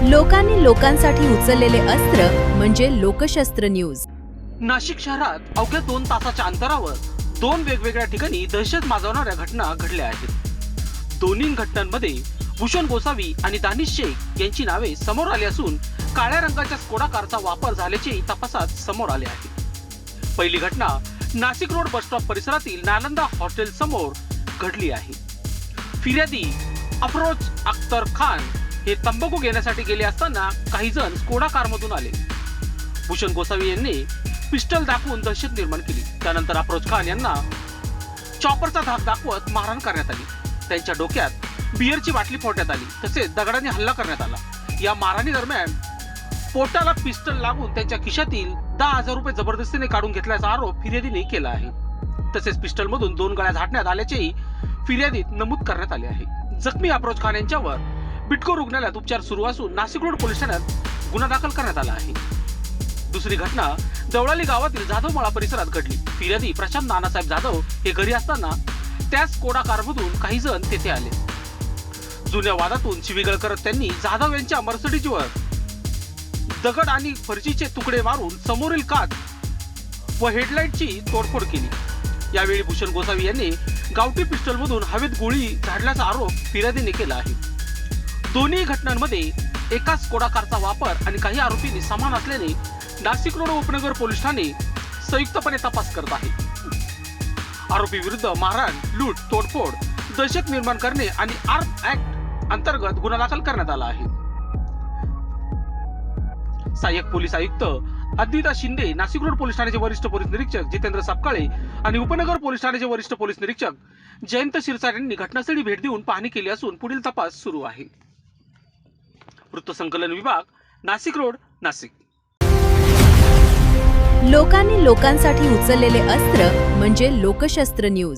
लोकांनी लोकांसाठी उचललेले अस्त्र म्हणजे लोकशस्त्र न्यूज। नाशिक शहरात अवघ्या 2 तासाच्या अंतरावर 2 वेगवेगळ्या ठिकाणी दहशत माजवणाऱ्या घटना घडल्या आहेत। दोन्ही घटनांमध्ये भूषण गोसावी आणि दानिश शेख यांची नावे समोर आली असून काळ्या रंगाच्या स्कोडा कारचा वापर झाल्याचे तपासात समोर आले आहे। पहिली घटना नाशिक रोड बस स्टॉप परिसरातील नालंदा हॉटेल समोर घडली आहे। फिर्यादी अफरोज अख्तर खान हे तंबाखू घेण्यासाठी गेले असताना काही जण स्कोडा कारमधून आले। भूषण गोसावी यांनी पिस्टल दाखवून दहशत निर्माण केली। त्यानंतर अफरोज खान यांना चॉपरचा धाक दाखवत मारहाण करण्यात आली। त्यांच्या डोक्यात बिअरची बाटली फोडण्यात आली, तसेच दगडाने हल्ला करण्यात आला। या मारहाणी दरम्यान पोटाला पिस्टल लागून त्यांच्या खिशातील 10,000 रुपये जबरदस्तीने काढून घेतल्याचा आरोप फिर्यादीने केला आहे। तसेच पिस्टल मधून 2 गळ्या झाडण्यात आल्याचेही फिर्यादीत नमूद करण्यात आले आहे। जखमी अफरोज खान यांच्यावर बिटको रुग्णालयात उपचार सुरू असून नाशिक रोड पोलीस ठाण्यात गुन्हा दाखल करण्यात आला आहे। दुसरी घटना दवळाली गावातील जाधव मळा परिसरात घडली। फिर्यादी प्रशांत नानासाहेब जाधव हे घरी असताना त्या स्कोडा कारमधून काही जण तेथे आले। जुन्या वादातून शिवीगाळ करत त्यांनी जाधव यांच्या मर्सिडीजवर दगड आणि फरशीचे तुकडे मारून समोरील काच व हेडलाइटची तोडफोड केली। यावेळी भूषण गोसावी यांनी गावठी पिस्टल मधून हवेत गोळी झाडल्याचा आरोप फिर्यादीने केला आहे। दोन्ही घटनांमध्ये एकाच स्कोडा कारचा वापर आणि काही आरोपींनी समान असल्याने नाशिक रोड उपनगर पोलीस ठाणे संयुक्तपणे तपास करत आहे। आरोपी विरुद्ध मारहाण, लूट, तोडफोड, दहशत निर्माण करणे आणि आर्म ऍक्ट अंतर्गत गुन्हा दाखल करण्यात आला आहे। सहाय्यक पोलीस आयुक्त अद्विता शिंदे, नाशिक रोड पोलीस ठाण्याचे वरिष्ठ पोलीस निरीक्षक जितेंद्र सापकाळे आणि उपनगर पोलीस ठाण्याचे वरिष्ठ पोलीस निरीक्षक जयंत शिरसाट यांनी घटनास्थळी भेट देऊन पाहणी केली असून पुढील तपास सुरू आहे। वृत्तसंकलन विभाग, नाशिक रोड, नाशिक। लोकांनी लोकांसाठी उचललेले अस्त्र म्हणजे लोकशस्त्र न्यूज।